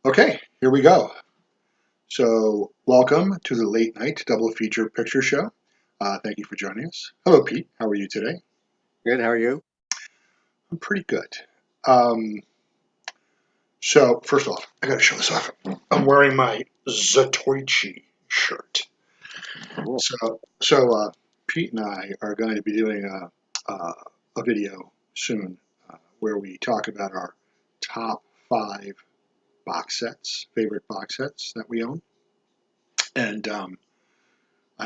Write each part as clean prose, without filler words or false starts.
Okay, here we go. So, welcome to the late night double feature picture show. Thank you for joining us. Hello, Pete. How are you today? Good. How are you? I'm pretty good. Um, so, first off, I got to show this off. I'm wearing my Zatoichi shirt. Cool. So, Pete and I are going to be doing a video soon where we talk about our top five box sets, favorite box sets that we own. And I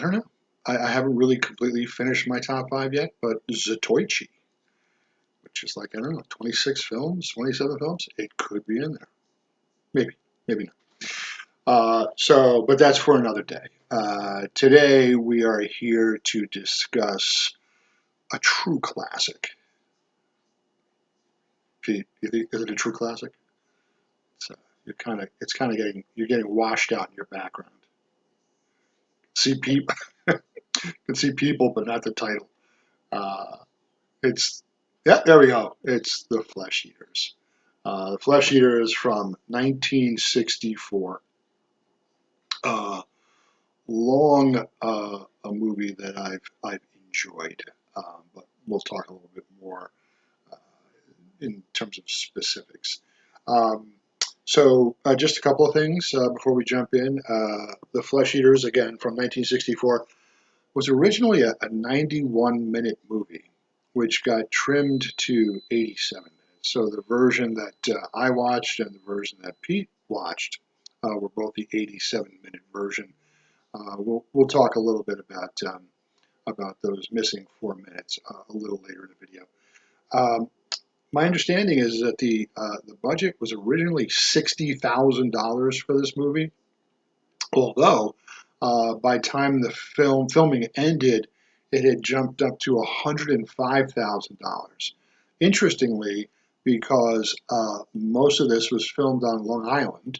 don't know. I haven't really completely finished my top five yet, but Zatoichi, which is like, I don't know, 26 films, 27 films, it could be in there. Maybe, maybe not. But that's for another day. Today we are here to discuss a true classic. Pete, you think, is it a true classic? So it's kind of you're getting washed out in your background. See people, can see people, but not the title. Uh, It's yeah, there we go. It's The Flesh Eaters. The Flesh Eaters from 1964. Uh, long a movie that I've enjoyed, but we'll talk a little bit more uh, in terms of specifics. Um, just a couple of things before we jump in. The Flesh Eaters, again from 1964, was originally a 91-minute movie, which got trimmed to 87 minutes. So the version that I watched and the version that Pete watched were both the 87-minute version. We'll talk a little bit about those missing 4 minutes a little later in the video. Um, my understanding is that the budget was originally $60,000 for this movie, although by the time the filming ended, it had jumped up to $105,000. Interestingly, because most of this was filmed on Long Island,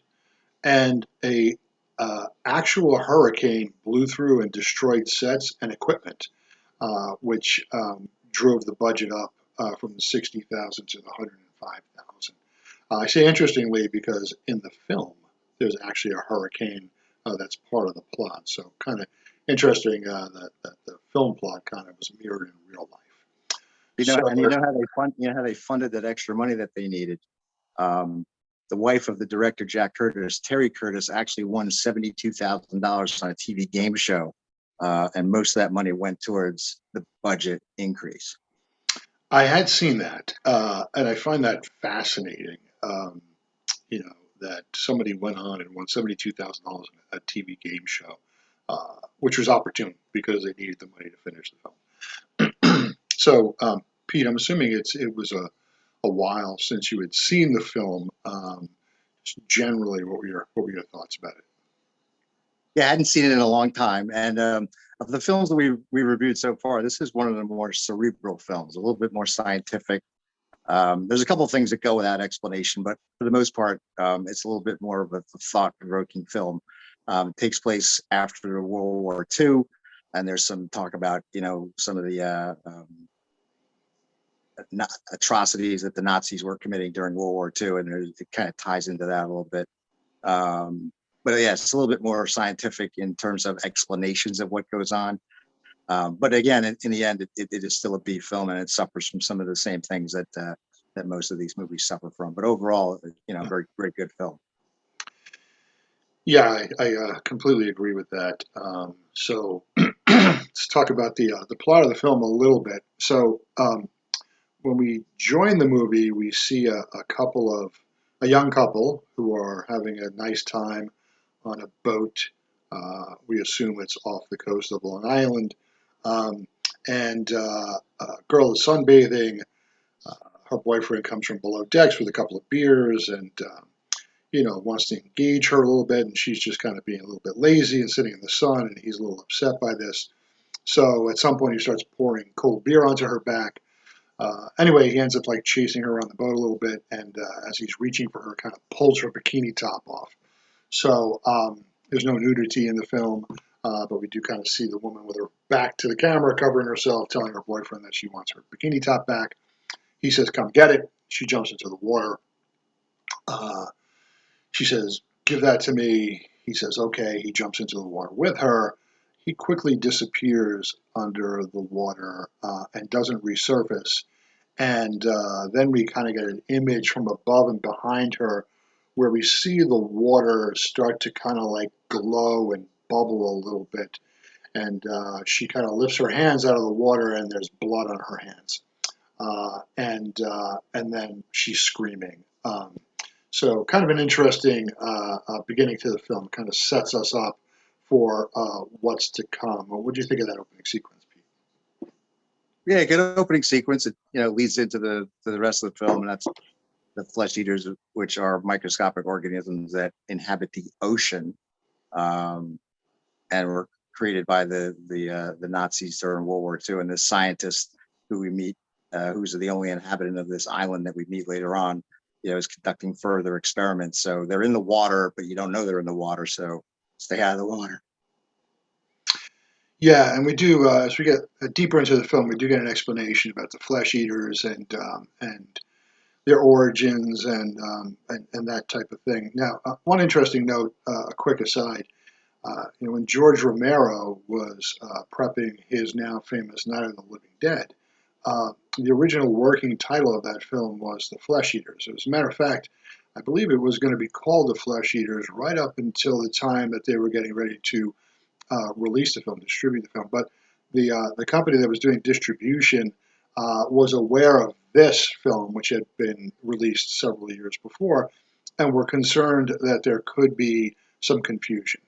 and a actual hurricane blew through and destroyed sets and equipment, which drove the budget up from the 60,000 to the 105,000. I say interestingly because in the film there's actually a hurricane that's part of the plot. So kind of interesting that the film plot kind of was mirrored in real life. So You know how they funded that extra money that they needed. Um, the wife of the director Jack Curtis, Terry Curtis, actually won $72,000 on a TV game show, and most of that money went towards the budget increase. I had seen that, and I find that fascinating. You know that somebody went on and won $72,000 on a TV game show, which was opportune because they needed the money to finish the film. Pete, I'm assuming it was a while since you had seen the film. Generally, what were your thoughts about it? Yeah, I hadn't seen it in a long time, and of the films that we reviewed so far, this is one of the more cerebral films, a little bit more scientific. There's a couple of things that go without explanation, but for the most part, it's a little bit more of a thought-provoking film. It takes place after World War II, and there's some talk about some of the atrocities that the Nazis were committing during World War II, and it kind of ties into that a little bit. Um, but yeah, it's a little bit more scientific in terms of explanations of what goes on. But again, in the end, it is still a B film, and it suffers from some of the same things that most of these movies suffer from. But overall, very very good film. Yeah, I completely agree with that. Let's talk about the plot of the film a little bit. When we join the movie, we see a young couple who are having a nice time on a boat. We assume it's off the coast of Long Island, um, and a girl is sunbathing. Uh, Her boyfriend comes from below decks with a couple of beers and wants to engage her a little bit, and she's just kind of being a little bit lazy and sitting in the sun, and he's a little upset by this. So at some point, he starts pouring cold beer onto her back. Anyway, he ends up like chasing her around the boat a little bit, and as he's reaching for her, kind of pulls her bikini top off. There's no nudity in the film, but we do kind of see the woman with her back to the camera, covering herself, telling her boyfriend that she wants her bikini top back. He says, "Come get it." She jumps into the water. Uh, She says, "Give that to me." He says, "Okay." He jumps into the water with her. He quickly disappears under the water and doesn't resurface. And then we kind of get an image from above and behind her where we see the water start to kind of like glow and bubble a little bit. And she kind of lifts her hands out of the water, and there's blood on her hands. And then she's screaming. So kind of an interesting beginning to the film. Kind of sets us up for what's to come. What do you think of that opening sequence, Pete? Yeah, good opening sequence. It leads into the rest of the film, and that's the flesh eaters, which are microscopic organisms that inhabit the ocean, and were created by the Nazis during World War II. And this scientist who we meet, who's the only inhabitant of this island that we meet later on, is conducting further experiments. So they're in the water, but you don't know they're in the water. So stay out of the water. Yeah, and we do as we get deeper into the film, we do get an explanation about the flesh eaters and their origins and that type of thing. Now, one interesting note, a quick aside. When George Romero was prepping his now famous Night of the Living Dead, the original working title of that film was The Flesh Eaters. As a matter of fact, I believe it was going to be called The Flesh Eaters right up until the time that they were getting ready to release the film, distribute the film. But the company that was doing distribution was aware of this film, which had been released several years before, and were concerned that there could be some confusion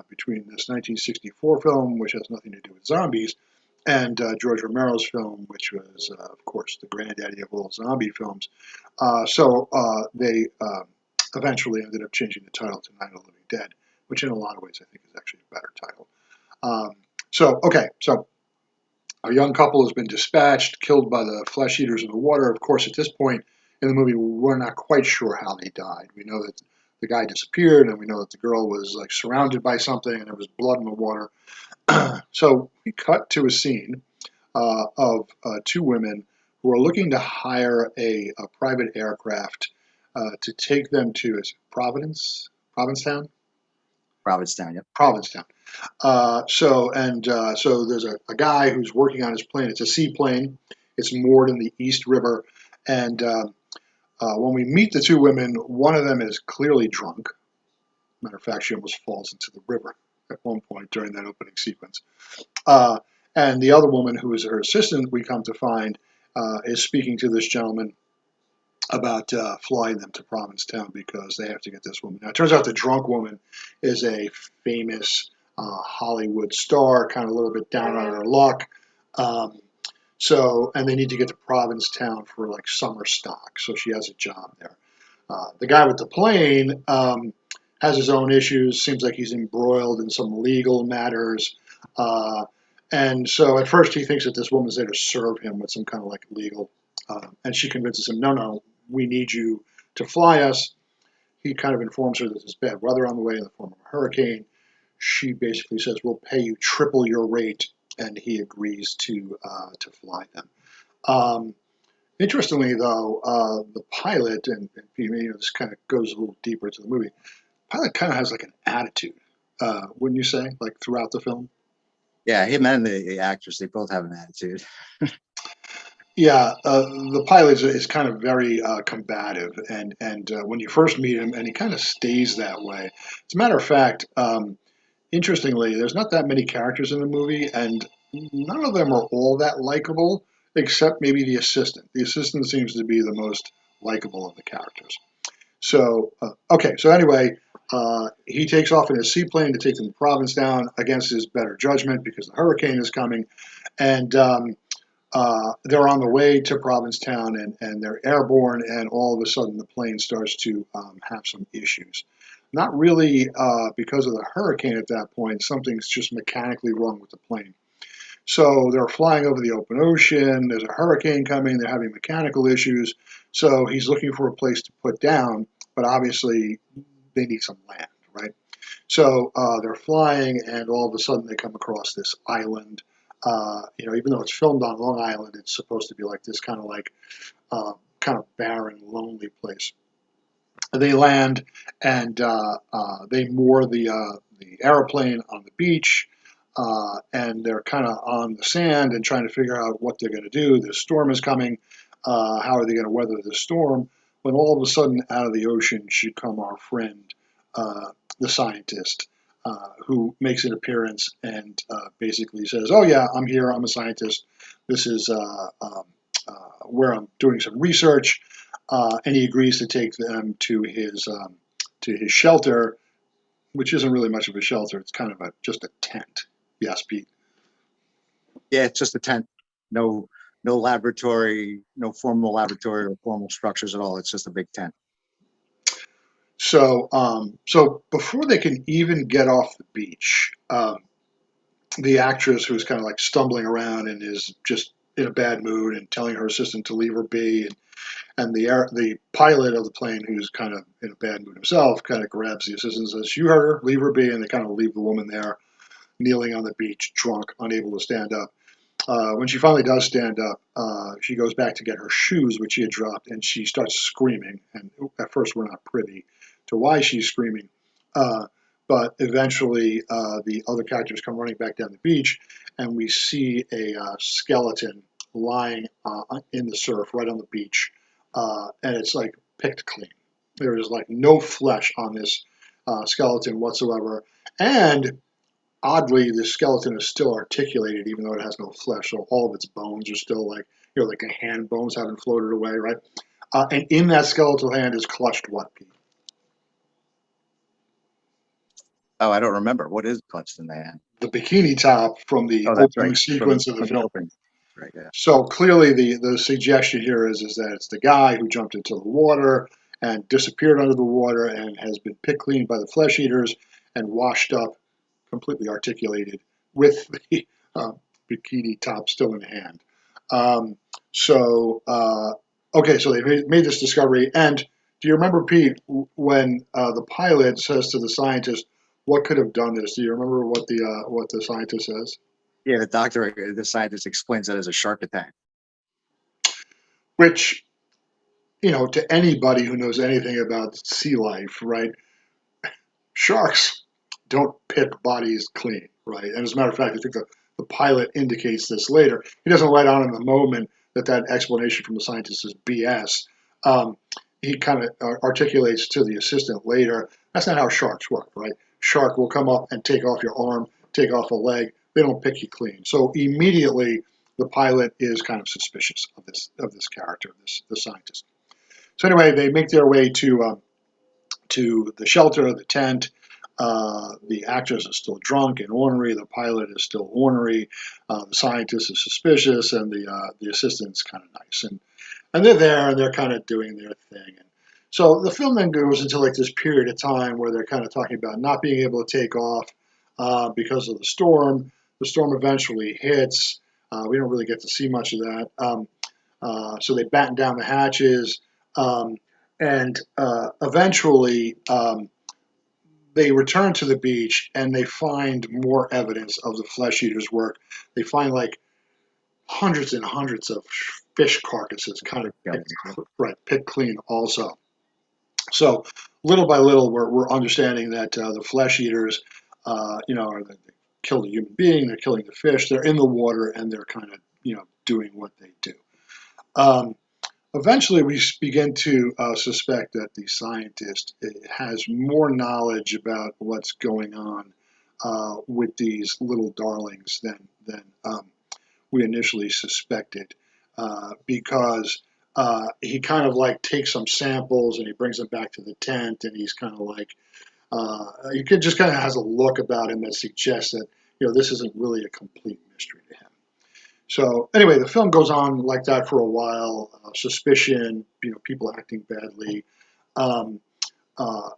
between this 1964 film, which has nothing to do with zombies, and George Romero's film, which was, of course, the granddaddy of all zombie films. So they eventually ended up changing the title to Night of the Living Dead, which in a lot of ways I think is actually a better title. So a young couple has been dispatched, killed by the flesh eaters in the water. Of course, at this point in the movie, we're not quite sure how they died. We know that the guy disappeared, and we know that the girl was like surrounded by something, and there was blood in the water. So we cut to a scene of two women who are looking to hire a private aircraft to take them to Provincetown? Provincetown, yep. Provincetown. So there's a guy who's working on his plane. It's a seaplane. It's moored in the East River. And when we meet the two women, one of them is clearly drunk. Matter of fact, she almost falls into the river at one point during that opening sequence. And the other woman, who is her assistant, we come to find, is speaking to this gentleman about flying them to Provincetown because they have to get this woman. Now, it turns out the drunk woman is a famous Hollywood star, kind of a little bit down on her luck. And they need to get to Provincetown for like summer stock. So she has a job there. The guy with the plane has his own issues. Seems like he's embroiled in some legal matters. And so at first he thinks that this woman's there to serve him with some kind of like legal. And she convinces him, no, we need you to fly us. He kind of informs her that there's bad weather on the way in the form of a hurricane. She basically says, we'll pay you triple your rate. And he agrees to fly them. Interestingly, though, the pilot, and this kind of goes a little deeper into the movie, the pilot kind of has like an attitude, wouldn't you say, like throughout the film? Yeah, him and the actress, they both have an attitude. Yeah, the pilot is kind of very combative, and when you first meet him, and he kind of stays that way. As a matter of fact, interestingly, there's not that many characters in the movie, and none of them are all that likable, except maybe the assistant. The assistant seems to be the most likable of the characters. So anyway, he takes off in his seaplane to take them to Provincetown against his better judgment because the hurricane is coming, and they're on the way to Provincetown, and they're airborne, and all of a sudden the plane starts to have some issues. Not really because of the hurricane at that point. Something's just mechanically wrong with the plane. So they're flying over the open ocean. There's a hurricane coming. They're having mechanical issues. So he's looking for a place to put down, but obviously they need some land, right? So they're flying, and all of a sudden they come across this island. Even though it's filmed on Long Island, it's supposed to be like this kind of barren, lonely place. They land and they moor the airplane on the beach, and they're kind of on the sand and trying to figure out what they're going to do. The storm is coming. How are they going to weather the storm? When all of a sudden, out of the ocean should come our friend, the scientist, who makes an appearance and basically says, "Oh yeah, I'm here. I'm a scientist. This is where I'm doing some research." And he agrees to take them to his shelter, which isn't really much of a shelter. It's kind of just a tent. Yes, Pete. Yeah, it's just a tent. No, no laboratory, no formal laboratory or formal structures at all. It's just a big tent. So before they can even get off the beach, the actress who's kind of like stumbling around and is just in a bad mood and telling her assistant to leave her be, and the pilot of the plane who's kind of in a bad mood himself kind of grabs the assistant and says, "You heard her, leave her be," and they kind of leave the woman there, kneeling on the beach, drunk, unable to stand up. When she finally does stand up, she goes back to get her shoes, which she had dropped, and she starts screaming. And at first, we're not privy to why she's screaming. Uh, but eventually, the other characters come running back down the beach, and we see a skeleton lying in the surf right on the beach. And it's like picked clean. There is like no flesh on this skeleton whatsoever. And oddly, the skeleton is still articulated, even though it has no flesh. So all of its bones are still like, like a hand bones haven't floated away, right? And in that skeletal hand is clutched what, Pete? Oh, I don't remember. What is clutched in the hand? The bikini top from the Oh, that's opening right. From sequence of the from the film. opening. Right. Yeah. So clearly, the suggestion here is that it's the guy who jumped into the water and disappeared under the water and has been picked clean by the flesh eaters and washed up, completely articulated, with the uh, bikini top still in hand. Um, so, okay, so they made this discovery. And do you remember, Pete, when the pilot says to the scientist, "What could have done this?" Do you remember what the scientist says? Yeah. The scientist explains that as a shark attack. Which, to anybody who knows anything about sea life, right? Sharks don't pick bodies clean, right? And as a matter of fact, I think the pilot indicates this later. He doesn't let on in the moment that explanation from the scientist is BS. Um, he kind of articulates to the assistant later, that's not how sharks work, right? Shark will come up and take off your arm, take off a leg. They don't pick you clean. So immediately the pilot is kind of suspicious of this character, the scientist. So anyway, they make their way to the shelter, the tent. The actress is still drunk and ornery. The pilot is still ornery. The scientist is suspicious, and the assistant's kind of nice. And they're there, and they're kind of doing their thing. And so the film then goes into like this period of time where they're kind of talking about not being able to take off because of the storm. The storm eventually hits. We don't really get to see much of that. So they batten down the hatches. Um, and eventually they return to the beach and they find more evidence of the flesh eaters' work. They find like hundreds and hundreds of fish carcasses, kind of picked clean also. So little by little, we're understanding that the flesh eaters, they kill the human being, they're killing the fish, they're in the water, and they're kind of doing what they do. Um, Eventually, we begin to suspect that the scientist has more knowledge about what's going on with these little darlings than we initially suspected, because he kind of like takes some samples and he brings them back to the tent, and he's kind of like he could just kind of has a look about him that suggests that this isn't really a complete mystery to him. So anyway, the film goes on like that for a while. Suspicion, people acting badly. Um,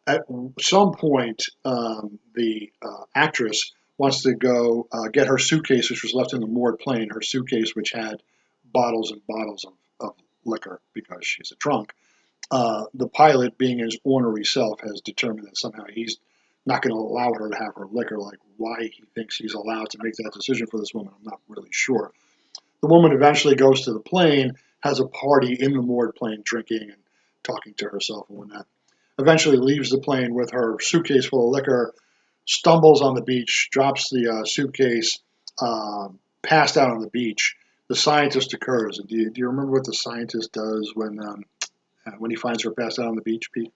at some point, the actress wants to go get her suitcase, which was left in the moored plane. Her suitcase, which had bottles and bottles of liquor, because she's a drunk. The pilot, being his ornery self, has determined that somehow he's not going to allow her to have her liquor. Like why he thinks he's allowed to make that decision for this woman, I'm not really sure. The woman eventually goes to the plane, has a party in the moored plane, drinking and talking to herself and whatnot. eventually leaves the plane with her suitcase full of liquor, stumbles on the beach, drops the suitcase, passed out on the beach. The scientist occurs. And do you remember what the scientist does when he finds her passed out on the beach, Pete?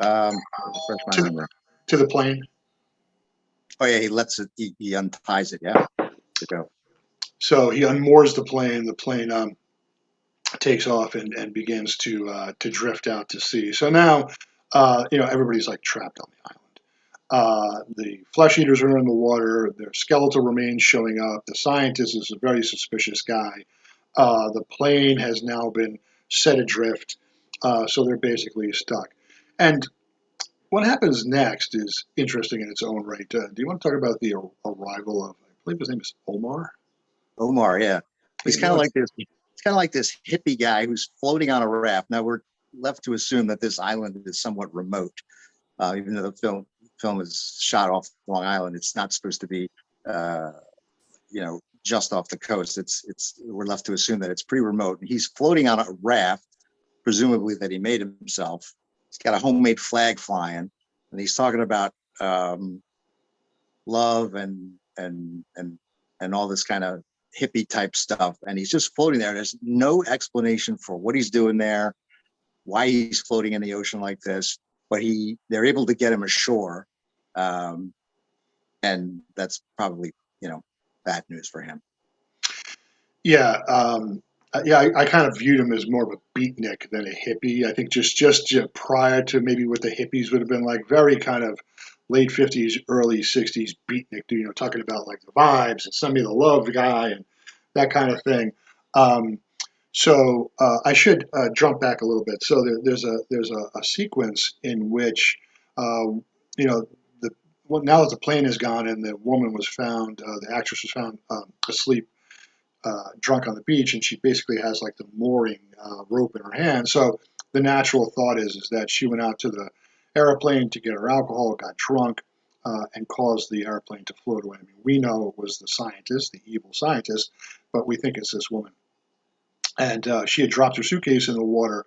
Refresh my To the, memory. to the plane. Oh yeah, he lets it. He unties it. Yeah, to go. So he unmoors the plane. The plane takes off and begins to drift out to sea. So now, everybody's like trapped on the island. The flesh eaters are in the water. Their skeletal remains showing up. The scientist is a very suspicious guy. The plane has now been set adrift, so they're basically stuck. And what happens next is interesting in its own right. Do you want to talk about the arrival of, I believe his name is Omar? Omar, yeah, he's You kind know, of like this. He's kind of like this hippie guy who's floating on a raft. Now we're left to assume that this island is somewhat remote, even though the film is shot off Long Island. It's not supposed to be, uh, just off the coast. It's we're left to assume that it's pretty remote. He's floating on a raft, presumably that he made himself. He's got a homemade flag flying, and he's talking about love and all this kind of hippie type stuff. And he's just floating there. There's no explanation for what he's doing there, why he's floating in the ocean like this. But they're able to get him ashore, and that's probably bad news for him. Yeah, I kind of viewed him as more of a beatnik than a hippie. I think just prior to maybe what the hippies would have been like, very kind of late 50s, early 60s beatnik, talking about like the vibes and send me the love guy and that kind of thing. Um, I should jump back a little bit. So there's a sequence in which you know the now that the plane is gone and the woman was found, the actress was found asleep, drunk on the beach, and she basically has like the mooring rope in her hand. So the natural thought is that she went out to the airplane to get her alcohol, got drunk, and caused the airplane to float away. I mean, we know it was the scientist, the evil scientist, but we think it's this woman. And she had dropped her suitcase in the water.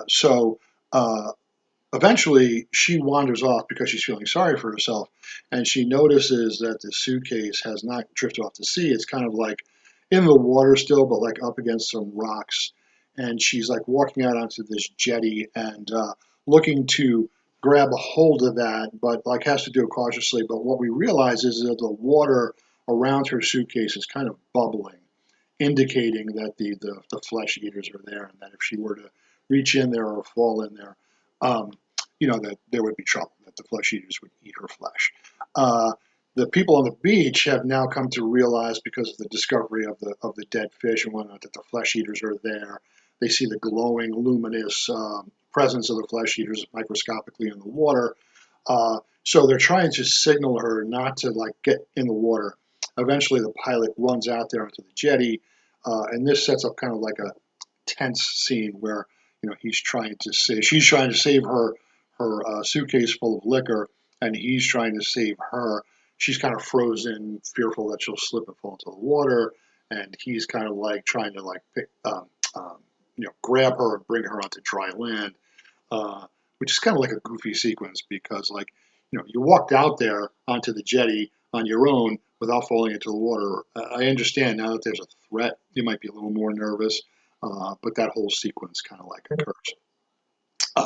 So eventually she wanders off because she's feeling sorry for herself, and she notices that the suitcase has not drifted off to sea. It's kind of like in the water still, but like up against some rocks. And she's like walking out onto this jetty and looking to grab a hold of that, but like has to do it cautiously. But what we realize is that the water around her suitcase is kind of bubbling, indicating that the flesh eaters are there, and that if she were to reach in there or fall in there, um, that there would be trouble, that the flesh eaters would eat her flesh. Uh, the people on the beach have now come to realize, because of the discovery of the dead fish and whatnot, that the flesh eaters are there. They see the glowing, luminous presence of the flesh eaters microscopically in the water. So they're trying to signal her not to like get in the water. Eventually, the pilot runs out there onto the jetty, and this sets up kind of like a tense scene where she's trying to save her suitcase full of liquor, and he's trying to save her. She's kind of frozen, fearful that she'll slip and fall into the water, and he's kind of like trying to like grab her and bring her onto dry land, uh, which is kind of like a goofy sequence because like you walked out there onto the jetty on your own without falling into the water. I understand now that there's a threat, you might be a little more nervous, but that whole sequence kind of like occurs.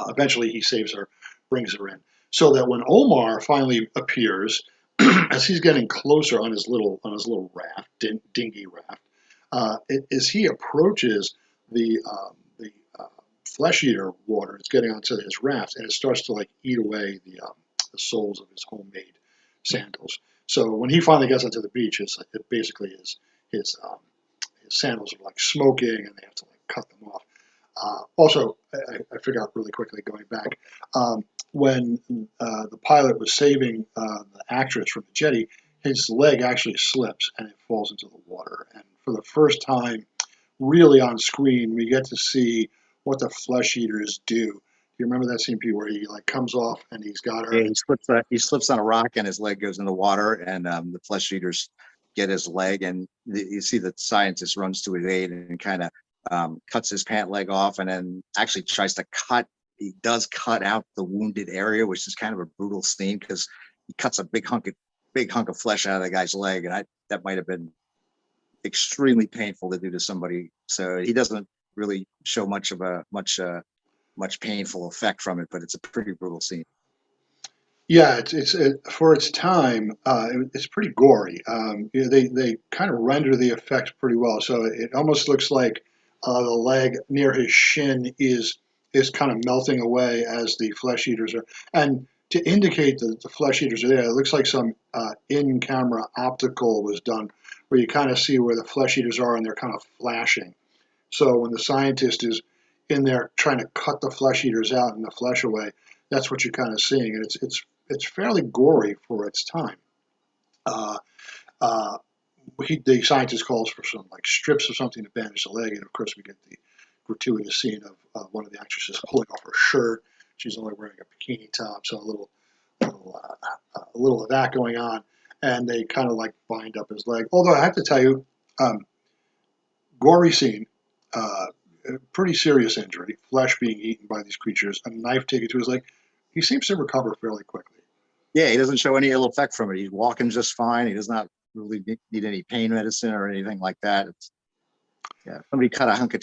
Eventually, he saves her, brings her in, so that when Omar finally appears, as he's getting closer on his little raft, dinghy raft, as he approaches the flesh eater water, it's getting onto his raft, and it starts to like eat away the soles of his homemade sandals. So when he finally gets onto the beach, it basically is his sandals are like smoking, and they have to like cut them off. Also, I forgot really quickly going back, when the pilot was saving the actress from the jetty, his leg actually slips and it falls into the water. And for the first time, really on screen, we get to see what the flesh eaters do. Do you remember that scene, Pete, where he like comes off and he's got her? Yeah, he slips on a rock and his leg goes in the water, and the flesh eaters get his leg, and you see the scientist runs to his aid and kind of cuts his pant leg off, and then actually tries to cut he does cut out the wounded area, which is kind of a brutal scene because he cuts a big hunk of flesh out of the guy's leg, and that might have been extremely painful to do to somebody. So he doesn't really show much painful effect from it, but it's a pretty brutal scene. Yeah, for its time, it's pretty gory. They kind of render the effects pretty well, so it almost looks like the leg near his shin is kind of melting away as the flesh eaters are. And to indicate that the flesh eaters are there, it looks like some in-camera optical was done, where you kind of see where the flesh eaters are, and they're kind of flashing. So when the scientist is in there trying to cut the flesh eaters out and the flesh away, that's what you're kind of seeing, and it's fairly gory for its time. Uh, uh, the scientist calls for some like strips of something to bandage the leg, and of course we get the gratuitous scene of one of the actresses pulling off her shirt. She's only wearing a bikini top, so a little of that going on, and they kind of like bind up his leg. Although I have to tell you, gory scene. Uh, Pretty serious injury, flesh being eaten by these creatures, a knife taken to his leg. He seems to recover fairly quickly. Yeah, he doesn't show any ill effect from it. He's walking just fine. He does not really need any pain medicine or anything like that. Yeah, somebody cut a hunk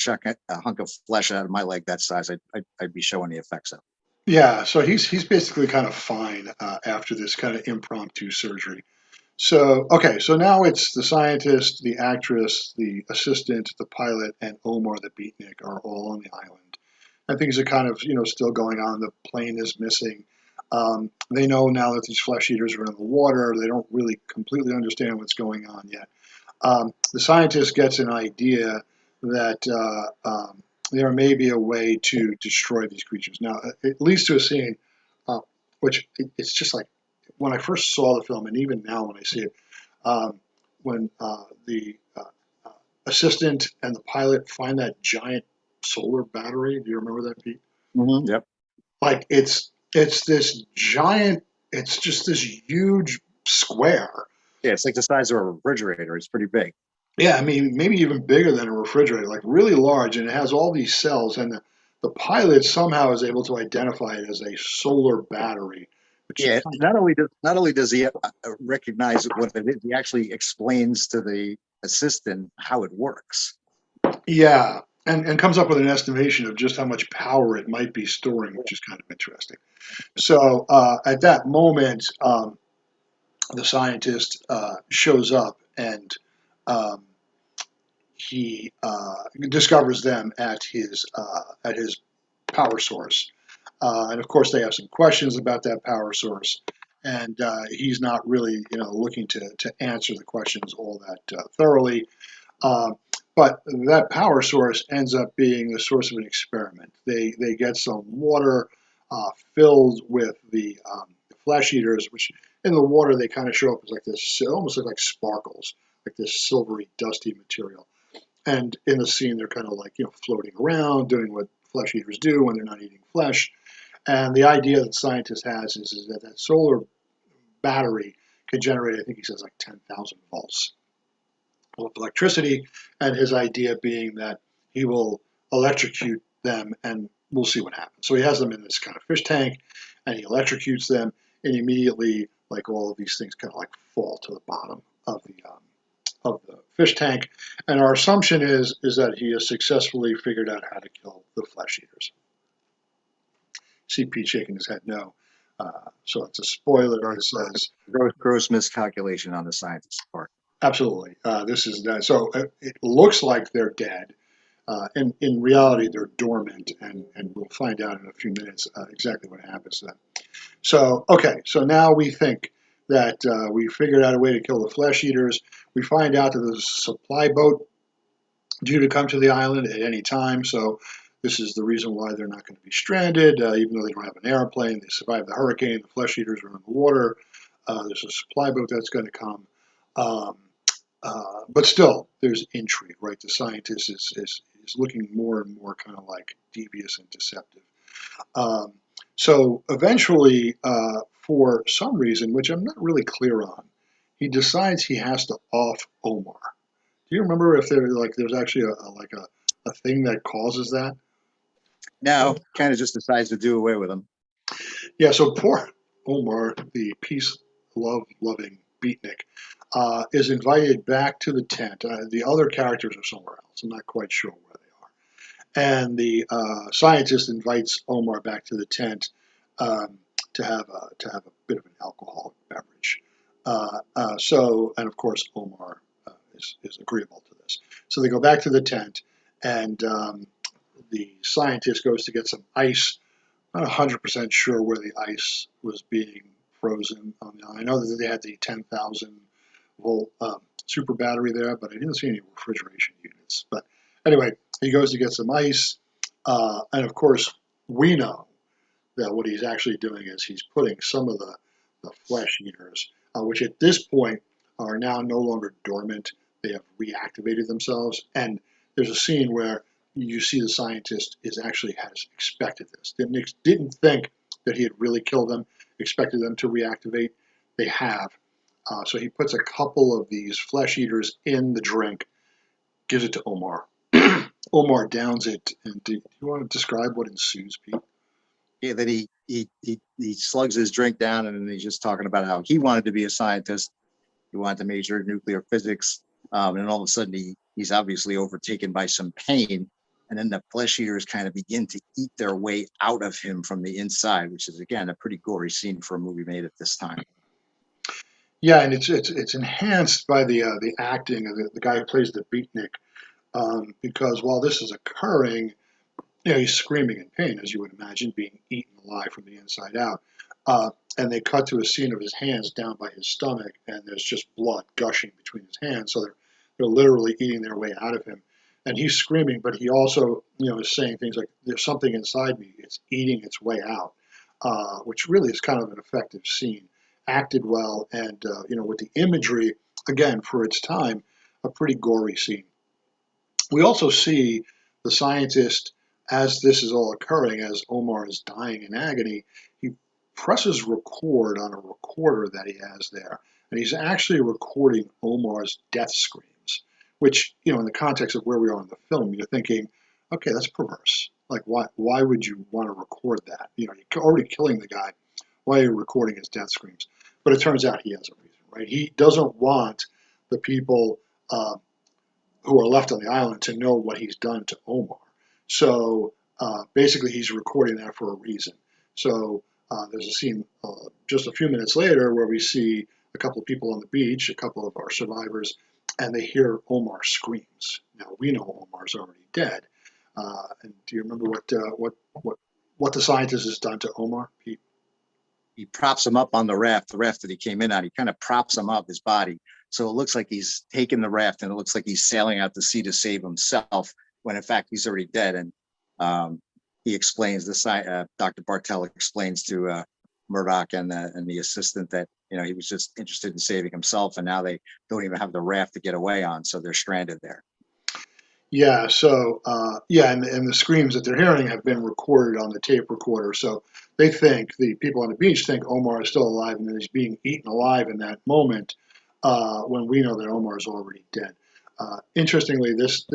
of flesh out of my leg that size, I'd be showing the effects of. Yeah, so he's basically kind of fine after this kind of impromptu surgery. So okay, so now it's the scientist, the actress, the assistant, the pilot, and Omar the beatnik are all on the island. And things are kind of still going on. The plane is missing. They know now that these flesh eaters are in the water. They don't really completely understand what's going on yet. The scientist gets an idea that there may be a way to destroy these creatures. Now, it leads to a scene, uh, which it's just like when I first saw the film, and even now when I see it, when the assistant and the pilot find that giant solar battery. Do you remember that, Pete? Yep. Like it's this giant. It's just this huge square. Yeah, it's like the size of a refrigerator. It's pretty big. Yeah, I mean, maybe even bigger than a refrigerator, like really large, and it has all these cells. And the pilot somehow is able to identify it as a solar battery, which is Yeah, kind not only does he recognize what it is, he actually explains to the assistant how it works. yeah, and comes up with an estimation of just how much power it might be storing, which is kind of interesting. So at that moment, the scientist shows up and um, he discovers them at his power source. And of course, they have some questions about that power source, and he's not really, looking to answer the questions all that thoroughly. Uh, but that power source ends up being the source of an experiment. They get some water filled with the flesh eaters, which in the water they kind of show up as like this, almost look like sparkles, like this silvery, dusty material. And in the scene, they're kind of like floating around, doing what flesh eaters do when they're not eating flesh. And the idea that scientist has is that that solar battery can generate, I think he says, like 10,000 volts of electricity. And his idea being that he will electrocute them and we'll see what happens. So he has them in this kind of fish tank and he electrocutes them, and immediately, like all of these things, kind of like fall to the bottom of the fish tank. And our assumption is that he has successfully figured out how to kill the flesh eaters. See Pete shaking his head no. So it's a spoiler that says Gross miscalculation on the scientist's part. absolutely. This is that. So it looks like they're dead. In reality, they're dormant, and we'll find out in a few minutes exactly what happens to them. So, okay, so now we think that we figured out a way to kill the flesh eaters. We find out that there's a supply boat due to come to the island at any time. So this is the reason why they're not going to be stranded, even though they don't have an airplane. They survived the hurricane. The flesh eaters are in the water. There's a supply boat that's going to come. Um, but still, there's intrigue, right? The scientist is looking more and more kind of like devious and deceptive. Um, so eventually, for some reason, which I'm not really clear on, he decides he has to off Omar. Do you remember if there's actually a thing that causes that? No, kind of just decides to do away with him. Yeah, so poor Omar, the peace loving beatnik, is invited back to the tent. The other characters are somewhere else. I'm not quite sure where they are. And the scientist invites Omar back to the tent um, to have a bit of an alcoholic beverage. And of course Omar is agreeable to this. So they go back to the tent, and the scientist goes to get some ice. Not 100% sure where the ice was being frozen on the island. I know that they had the 10,000 volt super battery there, but I didn't see any refrigeration units. But anyway, he goes to get some ice, and of course, we know that what he's actually doing is he's putting some of the flesh eaters, which at this point are now no longer dormant. They have reactivated themselves, and there's a scene where you see the scientist is actually has expected this. Didn't think that he had really killed them. Expected them to reactivate. They have. So he puts a couple of these flesh eaters in the drink, gives it to Omar. Omar downs it. And do you want to describe what ensues, Pete? Yeah, that he slugs his drink down, and then he's just talking about how he wanted to be a scientist. He wanted to major in nuclear physics, and all of a sudden he's obviously overtaken by some pain, and then the flesh eaters kind of begin to eat their way out of him from the inside, which is again a pretty gory scene for a movie made at this time. Yeah, and it's enhanced by the acting of the guy who plays the beatnik, because while this is occurring, he's screaming in pain, as you would imagine, being eaten alive from the inside out. And they cut to a scene of his hands down by his stomach, and there's just blood gushing between his hands. So they're literally eating their way out of him. And he's screaming, but he also, is saying things like, "There's something inside me. It's eating its way out," which really is kind of an effective scene, acted well, and with the imagery, again for its time, a pretty gory scene. We also see the scientist, as this is all occurring, as Omar is dying in agony, he presses record on a recorder that he has there, and he's actually recording Omar's death screams, which, in the context of where we are in the film, you're thinking, okay, that's perverse. Like, why would you want to record that? You're already killing the guy. Why are you recording his death screams? But it turns out he has a reason, right? He doesn't want the people who are left on the island to know what he's done to Omar. So basically, he's recording that for a reason. So there's a scene just a few minutes later where we see a couple of people on the beach, a couple of our survivors, and they hear Omar screams. Now we know Omar's already dead. And do you remember what the scientist has done to Omar? He props him up on the raft that he came in on. He kind of props him up, his body. So it looks like he's taken the raft, and it looks like he's sailing out to sea to save himself, when in fact he's already dead. And he explains, Dr. Bartel explains to Murdoch and the assistant that, he was just interested in saving himself, and now they don't even have the raft to get away on, so they're stranded there. Yeah, so and the screams that they're hearing have been recorded on the tape recorder. So the people on the beach think Omar is still alive and that he's being eaten alive in that moment, when we know that Omar is already dead. Interestingly, this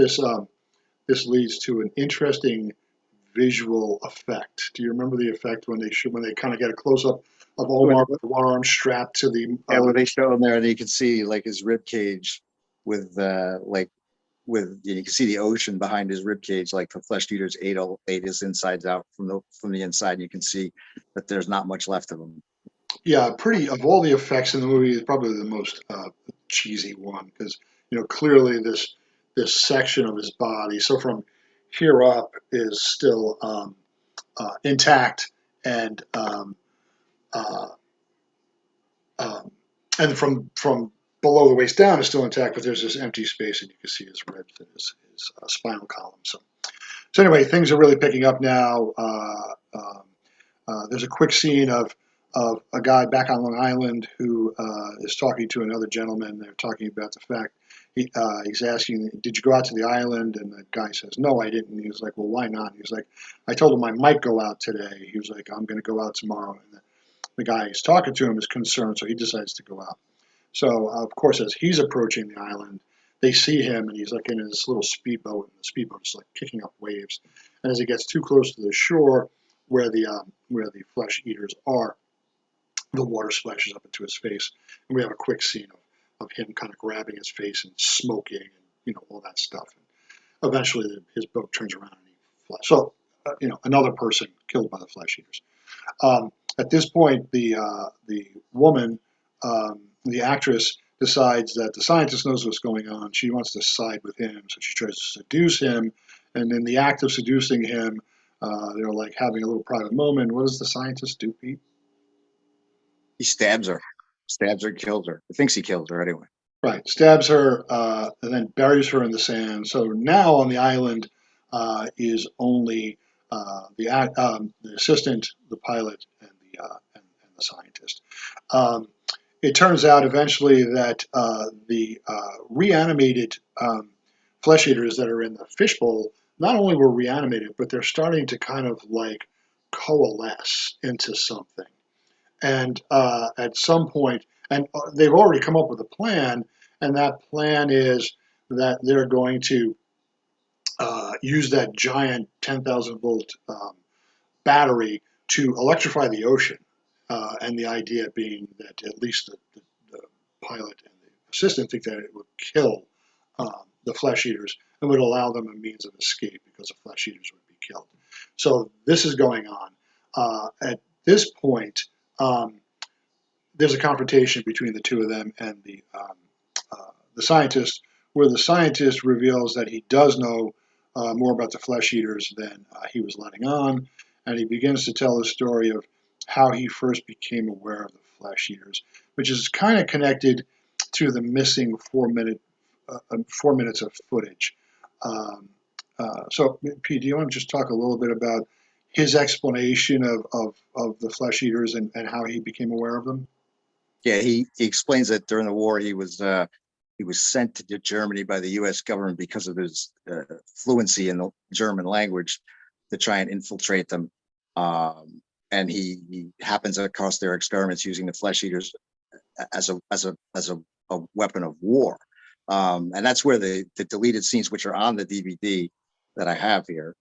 leads to an interesting visual effect. Do you remember the effect when they kind of get a close up of Omar with one arm strapped to the? Where they show him there, and you can see like his rib cage with you can see the ocean behind his rib cage, like the flesh eaters ate his insides out from the inside. And you can see that there's not much left of him. Yeah, pretty of all the effects in the movie, is probably the most cheesy one, because clearly this section of his body, so from here up, is still intact, and uh, um, and from below the waist down is still intact, but there's this empty space, and you can see his ribs and his spinal column. So anyway, things are really picking up now. There's a quick scene of a guy back on Long Island who is talking to another gentleman. They're talking about the fact he's asking, "Did you go out to the island?" And the guy says, "No, I didn't." And he was like, "Well, why not?" He was like, "I told him I might go out today." He was like, "I'm going to go out tomorrow." And the guy he's talking to him is concerned, so he decides to go out. So of course, as he's approaching the island, they see him, and he's like in his little speedboat, and the speedboat is like kicking up waves. And as he gets too close to the shore, where the flesh eaters are, the water splashes up into his face, and we have a quick scene of him kind of grabbing his face and smoking, and all that stuff. And eventually, his boat turns around and he flies. So, another person killed by the flesh eaters. At this point, the woman, the actress, decides that the scientist knows what's going on. She wants to side with him, so she tries to seduce him. And in the act of seducing him, they're like having a little private moment. What does the scientist do, Pete? He stabs her, kills her. He thinks he killed her anyway. Right, stabs her, and then buries her in the sand. So now on the island is only the assistant, the pilot, and the scientist. Um, it turns out eventually that the reanimated flesh eaters that are in the fishbowl not only were reanimated, but they're starting to kind of like coalesce into something. And at some point, and they've already come up with a plan, and that plan is that they're going to use that giant 10,000 volt battery to electrify the ocean. And the idea being that at least the pilot and the assistant think that it would kill the flesh eaters and would allow them a means of escape because the flesh eaters would be killed. So this is going on. At this point, um, there's a confrontation between the two of them and the scientist, where the scientist reveals that he does know more about the flesh eaters than he was letting on, and he begins to tell the story of how he first became aware of the flesh eaters, which is kind of connected to the missing 4 minutes of footage. Um, so, Pete, do you want to just talk a little bit about his explanation of the flesh eaters and how he became aware of them? Yeah, he explains that during the war he was sent to Germany by the U.S. government because of his fluency in the German language to try and infiltrate them. And he happens across their experiments using the flesh eaters as a weapon of war. And that's where the deleted scenes, which are on the DVD that I have here,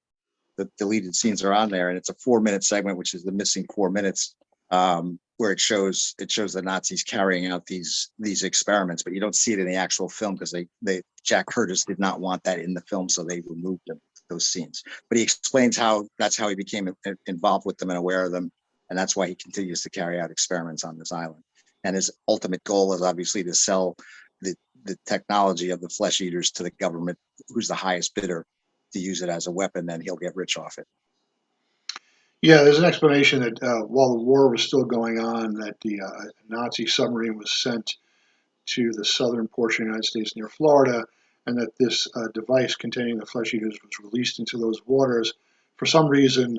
the deleted scenes are on there, and it's a 4 minute segment, which is the missing 4 minutes, where it shows the Nazis carrying out these experiments, but you don't see it in the actual film because they Jack Curtis did not want that in the film, so they removed them, those scenes. But he explains how that's how he became involved with them and aware of them, and that's why he continues to carry out experiments on this island. And his ultimate goal is obviously to sell the technology of the flesh eaters to the government, who's the highest bidder, to use it as a weapon. Then he'll get rich off it. Yeah, there's an explanation that while the war was still going on, that the Nazi submarine was sent to the southern portion of the United States near Florida, and that this device containing the flesh eaters was released into those waters. For some reason,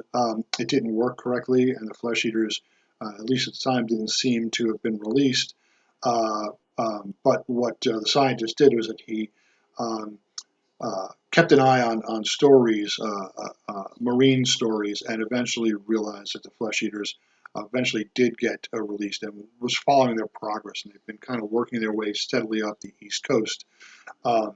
it didn't work correctly, and the flesh eaters, at least at the time, didn't seem to have been released. Uh, but what the scientist did was that he um, kept an eye on stories, marine stories, and eventually realized that the flesh eaters eventually did get released and was following their progress. And they've been kind of working their way steadily up the East Coast. Um,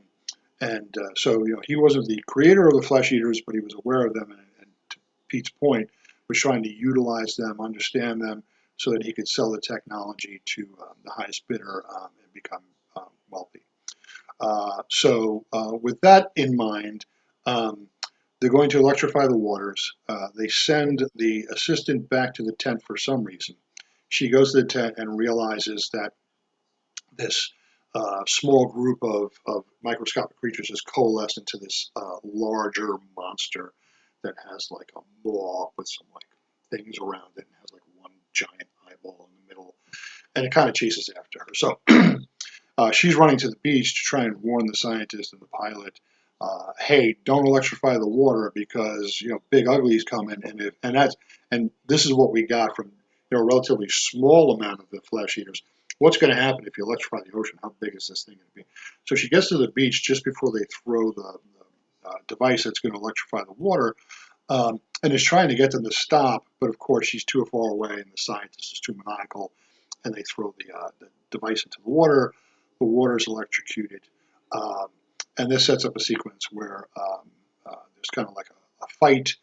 and so, he wasn't the creator of the flesh eaters, but he was aware of them. And to Pete's point, was trying to utilize them, understand them, so that he could sell the technology to the highest bidder and become wealthy. With that in mind, um, they're going to electrify the waters. They send the assistant back to the tent for some reason. She goes to the tent and realizes that this small group of microscopic creatures has coalesced into this larger monster that has like a maw with some like things around it and has like one giant eyeball in the middle, and it kind of chases after her. So she's running to the beach to try and warn the scientist and the pilot, hey, don't electrify the water because Big Ugly's coming, and this is what we got from a relatively small amount of the flesh eaters. What's going to happen if you electrify the ocean? How big is this thing going to be? So she gets to the beach just before they throw the device that's going to electrify the water, and is trying to get them to stop, but of course she's too far away, and the scientist is too maniacal, and they throw the device into the water. The water is electrocuted. Um, and this sets up a sequence where there's kind of like a fight.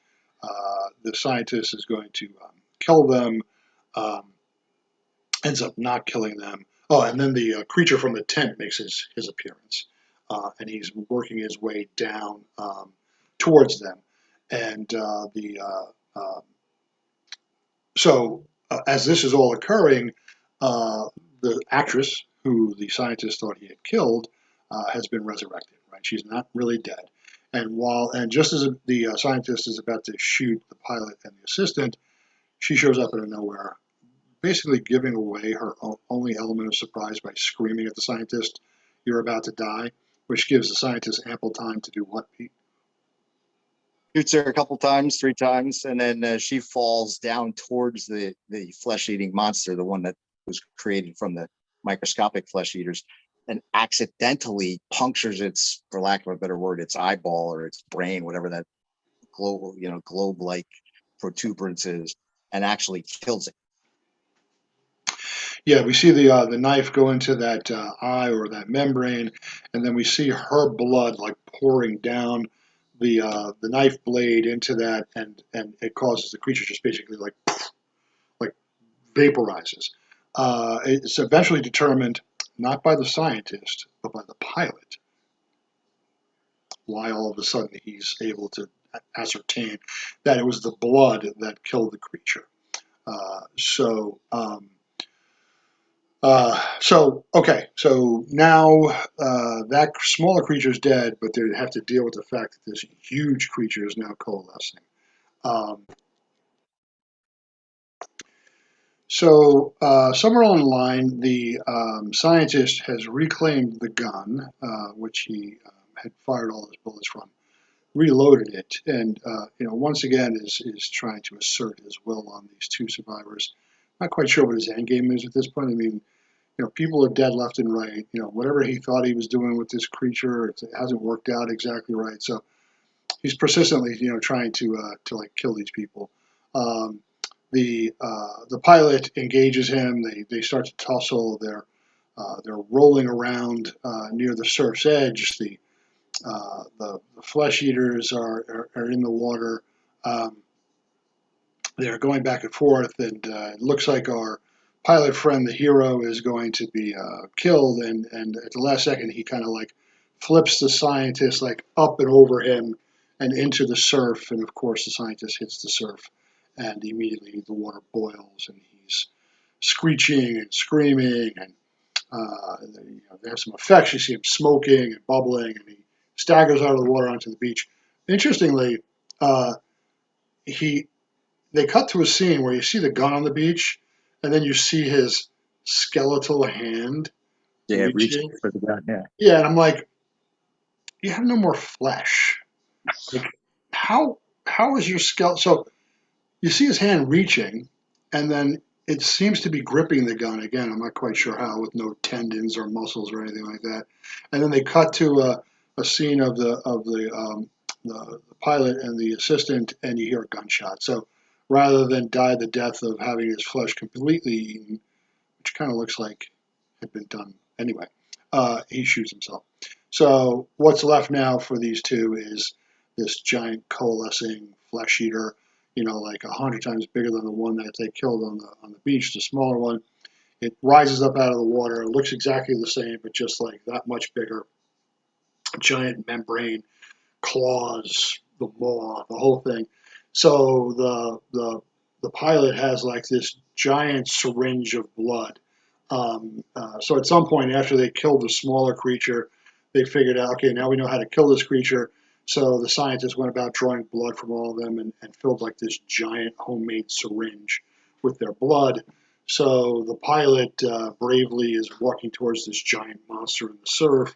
The scientist is going to kill them, um, ends up not killing them. Oh, and then the creature from the tent makes his appearance, and he's working his way down towards them. And so as this is all occurring, the actress who the scientist thought he had killed has been resurrected. Right, she's not really dead. And just as the scientist is about to shoot the pilot and the assistant, she shows up out of nowhere, basically giving away her only element of surprise by screaming at the scientist, "You're about to die," which gives the scientist ample time to do what, Pete? Shoots her a couple times, 3 times, and then she falls down towards the flesh-eating monster, the one that was created from the microscopic flesh eaters, and accidentally punctures its, for lack of a better word, its eyeball or its brain, whatever that globe-like protuberance is, and actually kills it. Yeah, we see the knife go into that eye or that membrane, and then we see her blood like pouring down the knife blade into that, and it causes the creature just basically like vaporizes. It's eventually determined not by the scientist but by the pilot why all of a sudden he's able to ascertain that it was the blood that killed the creature. So. Okay, so now that smaller creature is dead, but they have to deal with the fact that this huge creature is now coalescing. Um, somewhere along the line, the scientist has reclaimed the gun, which he had fired all his bullets from, reloaded it, and once again is trying to assert his will on these two survivors. Not quite sure what his end game is at this point. I mean, people are dead left and right. Whatever he thought he was doing with this creature, it hasn't worked out exactly right. So he's persistently, trying to like kill these people. Um, the pilot engages him. They start to tussle. They're rolling around near the surf's edge. The flesh eaters are in the water. Um, they're going back and forth, and it looks like our pilot friend, the hero, is going to be killed. And at the last second, he kind of like flips the scientist like up and over him and into the surf. And of course, the scientist hits the surf, and immediately the water boils, and he's screeching and screaming, and there's some effects. You see him smoking and bubbling, and he staggers out of the water onto the beach. Interestingly, uh, he they cut to a scene where you see the gun on the beach, and then you see his skeletal hand Yeah, reaching reaching. for the gun. Yeah, Yeah, and I'm like, you have no more flesh. Like, how is your skeleton? So you see his hand reaching, and then it seems to be gripping the gun again. I'm not quite sure how, with no tendons or muscles or anything like that. And then they cut to a scene of the pilot and the assistant, and you hear a gunshot. So rather than die the death of having his flesh completely eaten, which kind of looks like had been done anyway, he shoots himself. So what's left now for these two is this giant coalescing flesh eater, like 100 times bigger than the one that they killed on the beach, the smaller one. It rises up out of the water. It looks exactly the same, but just like that much bigger. Giant membrane, claws, the maw, the whole thing. So the pilot has like this giant syringe of blood. So at some point after they killed the smaller creature, they figured out, okay, now we know how to kill this creature. So the scientists went about drawing blood from all of them and filled like this giant homemade syringe with their blood. So the pilot bravely is walking towards this giant monster in the surf.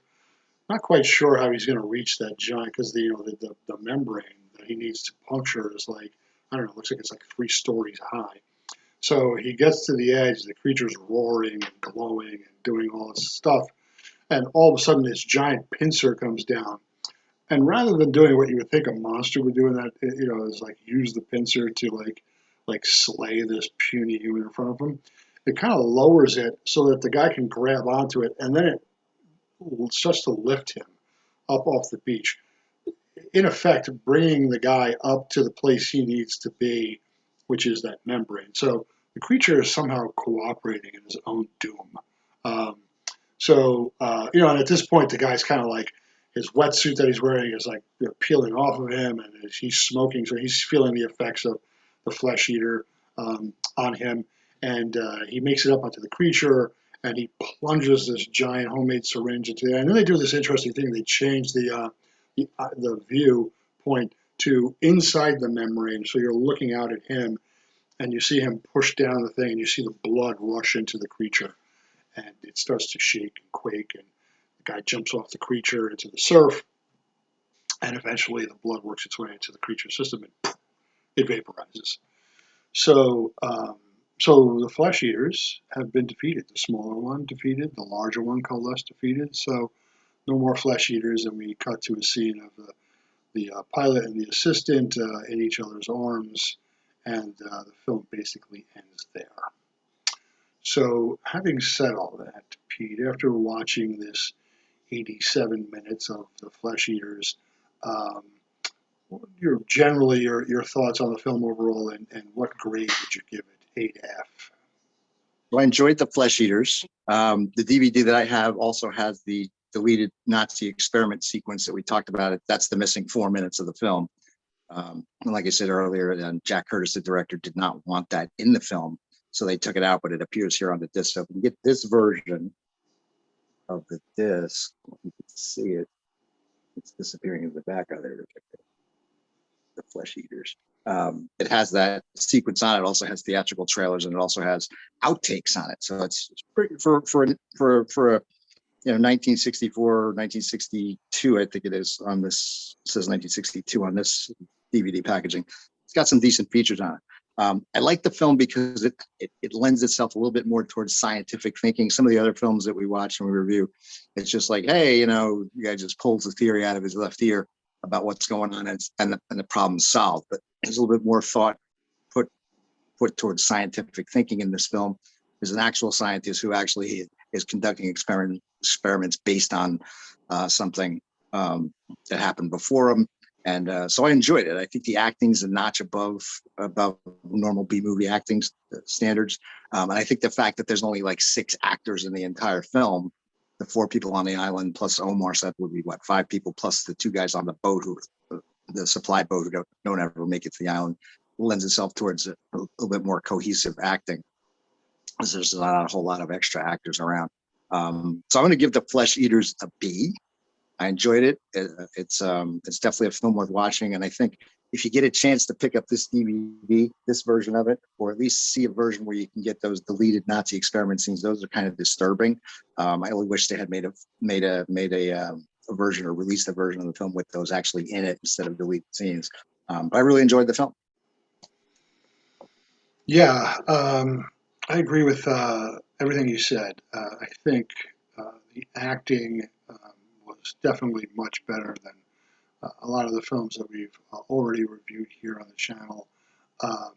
Not quite sure how he's going to reach that giant because the membrane that he needs to puncture is like, I don't know, looks like it's like 3 stories high. So he gets to the edge, the creature's roaring and glowing and doing all this stuff, and all of a sudden this giant pincer comes down. And rather than doing what you would think a monster would do in that, is like use the pincer to like slay this puny human in front of him. It kind of lowers it so that the guy can grab onto it, and then it starts to lift him up off the beach, in effect bringing the guy up to the place he needs to be, which is that membrane. So the creature is somehow cooperating in his own doom. Um, and at this point, the guy's kind of like, his wetsuit that he's wearing is like, peeling off of him, and he's smoking, so he's feeling the effects of the flesh eater on him. And he makes it up onto the creature, and he plunges this giant homemade syringe into it. And then they do this interesting thing. They change the view point to inside the membrane, so you're looking out at him, and you see him push down the thing, and you see the blood rush into the creature, and it starts to shake and quake, and the guy jumps off the creature into the surf, and eventually the blood works its way into the creature's system, and poof, it vaporizes. So, so the flesh eaters have been defeated. The smaller one defeated, the larger one coalesced defeated. So no more flesh eaters, and we cut to a scene of the pilot and the assistant in each other's arms, and the film basically ends there. So, having said all that, Pete, after watching this 87 minutes of the Flesh Eaters, um, your thoughts on the film overall, and what grade would you give it? A to F. So I enjoyed the Flesh Eaters. The DVD that I have also has the deleted Nazi experiment sequence that we talked about. That's the missing 4 minutes of the film. And like I said earlier, Jack Curtis, the director, did not want that in the film, so they took it out, but it appears here on the disc. So if you get this version of the disc, you can see it. It's disappearing in the back of there. The Flesh Eaters. It has that sequence on it. Also has theatrical trailers, and it also has outtakes on it. So it's pretty for a 1964, 1962, I think it is on this. It says 1962 on this DVD packaging. It's got some decent features on it. I like the film because it lends itself a little bit more towards scientific thinking. Some of the other films that we watch and we review, it's just like, hey, the guy just pulls the theory out of his left ear about what's going on, and the problem's solved. But there's a little bit more thought put towards scientific thinking in this film. There's an actual scientist who actually is conducting experiments based on something that happened before him. And so I enjoyed it. I think the acting's a notch above normal B-movie acting standards. And I think the fact that there's only like 6 actors in the entire film, the 4 people on the island plus Omar, so that would be 5 people plus the 2 guys on the boat, the supply boat, who don't ever make it to the island, lends itself towards a little bit more cohesive acting, because there's not a whole lot of extra actors around. So I'm going to give the Flesh Eaters a B. I enjoyed it. It's definitely a film worth watching, and I think if you get a chance to pick up this DVD, this version of it, or at least see a version where you can get those deleted Nazi experiment scenes, those are kind of disturbing. I only wish they had made a version or released a version of the film with those actually in it instead of deleted scenes. But I really enjoyed the film. Yeah, I agree with everything you said. I think the acting was definitely much better than a lot of the films that we've already reviewed here on the channel. Um,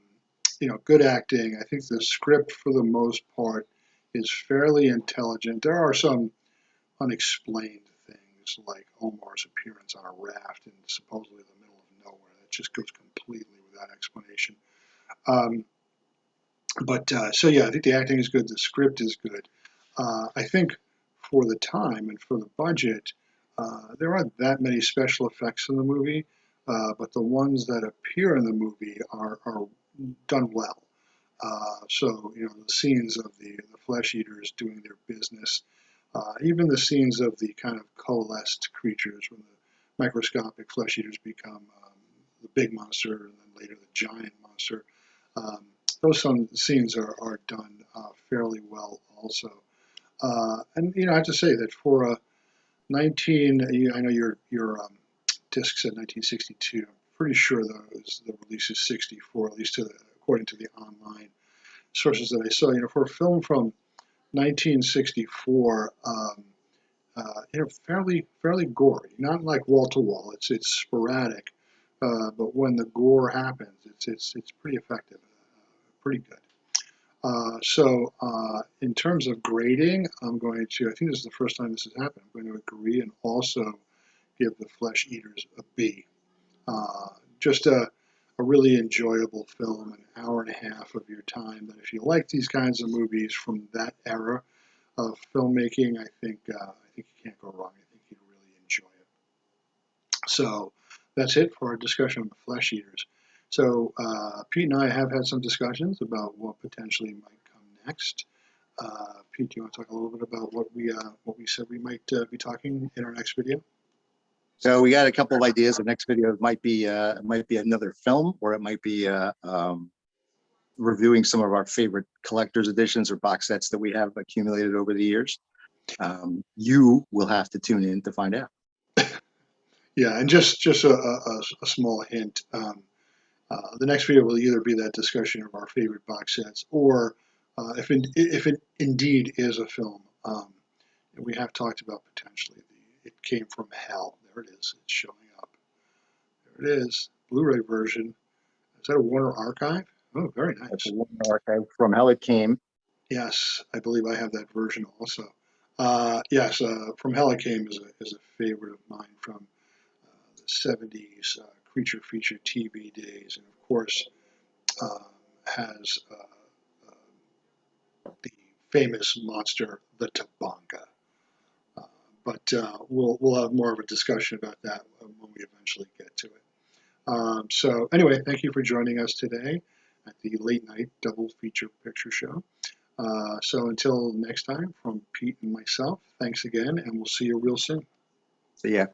good acting. I think the script, for the most part, is fairly intelligent. There are some unexplained things, like Omar's appearance on a raft in supposedly the middle of nowhere, that just goes completely without explanation. Um, so yeah, I think the acting is good. The script is good. I think for the time and for the budget, there aren't that many special effects in the movie, but the ones that appear in the movie are done well. The scenes of the flesh eaters doing their business, even the scenes of the kind of coalesced creatures when the microscopic flesh eaters become the big monster and then later the giant monster. Um, those some scenes are done fairly well also. I have to say that for a 19, I know your disc said 1962. I'm pretty sure the release is 64, at least according to the online sources that I saw. For a film from 1964, fairly gory, not like wall to wall. It's sporadic, but when the gore happens, it's pretty effective, pretty good. In terms of grading, I'm going to, I think this is the first time this has happened, I'm going to agree and also give The Flesh Eaters a B. Just a really enjoyable film, an hour and a half of your time. That if you like these kinds of movies from that era of filmmaking, I think you can't go wrong. I think you'd really enjoy it. So that's it for our discussion of The Flesh Eaters. So Pete and I have had some discussions about what potentially might come next. Pete, do you want to talk a little bit about what we said we might be talking in our next video? So we got a couple of ideas. The next video might be another film, or it might be reviewing some of our favorite collector's editions or box sets that we have accumulated over the years. You will have to tune in to find out. Yeah, and just a small hint. The next video will either be that discussion of our favorite box sets, or if it indeed is a film, we have talked about potentially It Came from Hell. There it is. It's showing up. There it is. Blu-ray version. Is that a Warner Archive? Oh, very nice. That's a Warner Archive From Hell It Came. Yes, I believe I have that version also. Yes, From Hell It Came is a favorite of mine from the 70s creature feature TV days, and of course has the famous monster, the Tabanga. But we'll have more of a discussion about that when we eventually get to it. So anyway, thank you for joining us today at the Late Night Double Feature Picture Show. So until next time, from Pete and myself, thanks again, and we'll see you real soon. So yeah.